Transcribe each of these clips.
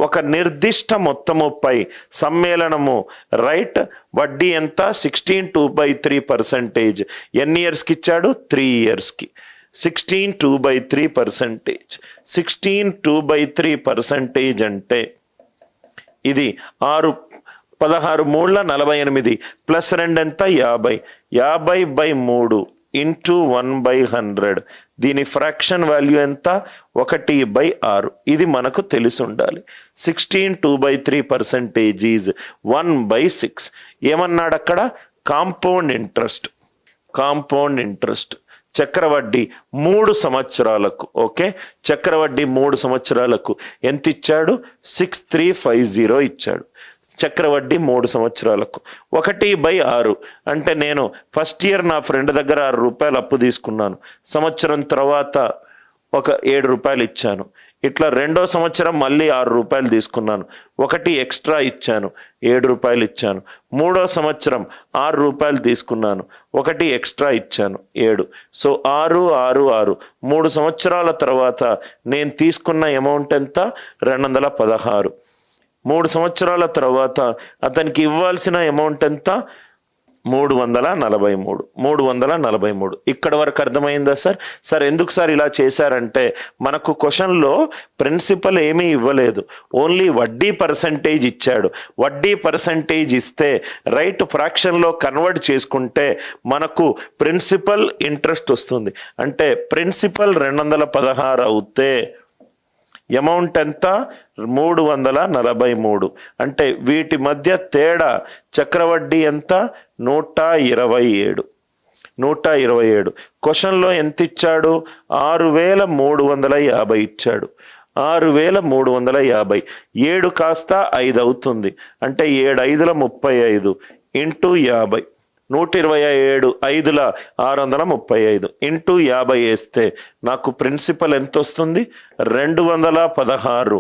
ఒక నిర్దిష్ట మొత్తముపై సమ్మేళనము రైట్. వడ్డీ ఎంత? 16 2/3%. ఎన్ని ఇయర్స్కి ఇచ్చాడు? 3 yearsకి. 16 2/3%. 16 2/3% అంటే ఇది 16 3 48 ప్లస్ 2 ఎంత? 50. 50/3 ఇంటూ 1/100. దీని ఫ్రాక్షన్ వాల్యూ ఎంత? 1/6. ఇది మనకు తెలిసి ఉండాలి. 16 2/3% ఈజ్ 1/6. ఏమన్నాడు అక్కడ? Compound interest. కాంపౌండ్ ఇంట్రెస్ట్ చక్రవడ్డీ 3 సంవత్సరాలకు. ఓకే, చక్రవడ్డీ 3 సంవత్సరాలకు ఎంత ఇచ్చాడు? 6350 ఇచ్చాడు. చక్రవడ్డీ 3 సంవత్సరాలకు 1/6 అంటే నేను ఫస్ట్ ఇయర్ నా ఫ్రెండ్ దగ్గర 6 రూపాయలు అప్పు తీసుకున్నాను. సంవత్సరం తర్వాత ఒక 7 రూపాయలు ఇచ్చాను. ఇట్లా రెండో సంవత్సరం మళ్ళీ 6 రూపాయలు తీసుకున్నాను. 1 ఎక్స్ట్రా ఇచ్చాను, 7 రూపాయలు ఇచ్చాను. మూడో సంవత్సరం 6 రూపాయలు తీసుకున్నాను, 1 ఎక్స్ట్రా ఇచ్చాను, 7. సో 6 6 6 3 సంవత్సరాల తర్వాత నేను తీసుకున్న అమౌంట్ ఎంత? 216. 3 సంవత్సరాల తర్వాత అతనికి ఇవ్వాల్సిన అమౌంట్ ఎంత? 343. 343. ఇక్కడ వరకు అర్థమైందా సార్? సార్ ఎందుకు సార్ ఇలా చేశారంటే మనకు క్వశ్చన్లో ప్రిన్సిపల్ ఏమీ ఇవ్వలేదు, ఓన్లీ వడ్డీ పర్సంటేజ్ ఇచ్చాడు. వడ్డీ పర్సంటేజ్ ఇస్తే రైట్ ఫ్రాక్షన్లో కన్వర్ట్ చేసుకుంటే మనకు ప్రిన్సిపల్ ఇంట్రెస్ట్ వస్తుంది. అంటే ప్రిన్సిపల్ 216 అవుతే అమౌంట్ ఎంత? 343. అంటే వీటి మధ్య తేడా చక్రవడ్డీ ఎంత? 127. 127. క్వశ్చన్లో ఎంత ఇచ్చాడు? 6350 ఇచ్చాడు. 6350. 7 కాస్త 5 అవుతుంది. అంటే 7 5ల 35 ఇంటూ 50. 127 5ల 635 ఇంటూ 50 వేస్తే నాకు ప్రిన్సిపల్ ఎంత వస్తుంది? 216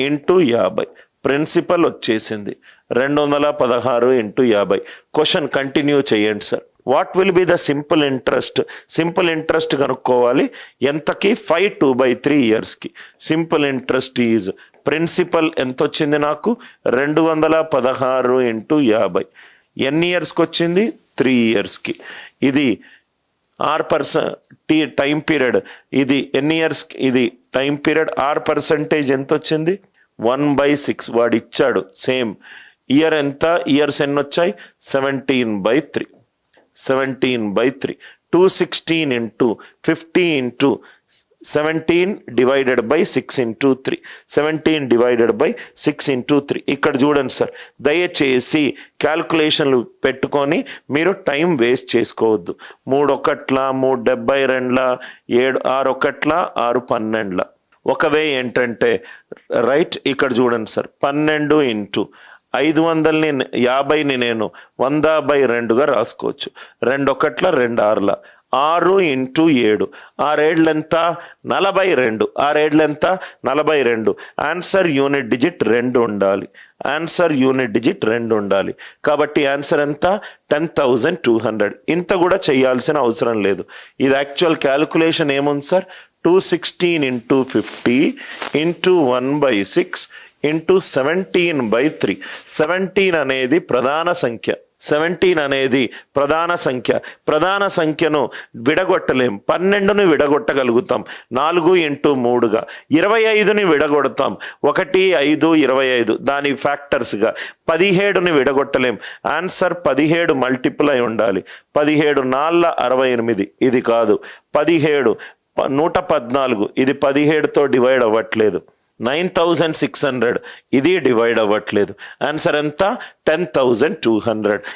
ఇంటూ 50. ప్రిన్సిపల్ వచ్చేసింది 216 ఇంటూ 50. క్వశ్చన్ కంటిన్యూ చేయండి sir. What will be the simple interest? Simple interest కనుక్కోవాలి. ఎంతకి? 5 2/3 ఇయర్స్కి. సింపుల్ ఇంట్రెస్ట్ ఈజ్ ప్రిన్సిపల్ ఎంత వచ్చింది నాకు? 216 ఇంటూ 50. ఎన్ని ఇయర్స్కి వచ్చింది? 3 ఇయర్స్కి. ఇది టైం పీరియడ్. ఇది ఎన్ని ఇయర్స్? ఇది టైం పీరియడ్. పర్సంటేజ్ ఎంత వచ్చింది? 1/6. వాడు ఇచ్చాడు సేమ్. ఇయర్ ఎంత? ఇయర్స్ ఎన్ని వచ్చాయి? 17/3. 17/3. 216 into 50 into 17 divided by 6 into 3. 17 divided by 6 into 3. ఇక్కడ చూడండి సార్, దయచేసి క్యాల్కులేషన్లు పెట్టుకొని మీరు టైం వేస్ట్ చేసుకోవద్దు. 3 1 3 72 7 6 1 6 12. ఒకవే ఏంటంటే రైట్ ఇక్కడ చూడండి సార్, 12 ఇంటూ 550ని నేను 100/2గా రాసుకోవచ్చు. 2 1 2 6 6 ఇంటూ 7. 6 ఏళ్ళు ఎంత? 42. 6 ఏళ్ళు ఎంత? 42. ఆన్సర్ యూనిట్ డిజిట్ 2 ఉండాలి. ఆన్సర్ యూనిట్ డిజిట్ 2 ఉండాలి. కాబట్టి ఆన్సర్ ఎంత? 10,200. ఇంత కూడా చేయాల్సిన అవసరం లేదు. ఇది యాక్చువల్ క్యాలిక్యులేషన్ ఏముంది సార్? 216 into 50 into 1/6 into 17/3. 17 అనేది ప్రధాన సంఖ్య. 17 అనేది ప్రధాన సంఖ్య. ప్రధాన సంఖ్యను విడగొట్టలేం. 12ని విడగొట్టగలుగుతాం 4 ఇంటూ 3గా. 25ని విడగొడతాం 1 5 25 దాని ఫ్యాక్టర్స్గా. 17ని విడగొట్టలేం. ఆన్సర్ 17 మల్టిపుల్ అయి ఉండాలి. 17 4 68. ఇది కాదు. 17 114. ఇది 17తో డివైడ్ అవ్వట్లేదు. 9600. ఇది డివైడ్ అవ్వట్లేదు. ఆన్సర్ ఎంత? 10,200.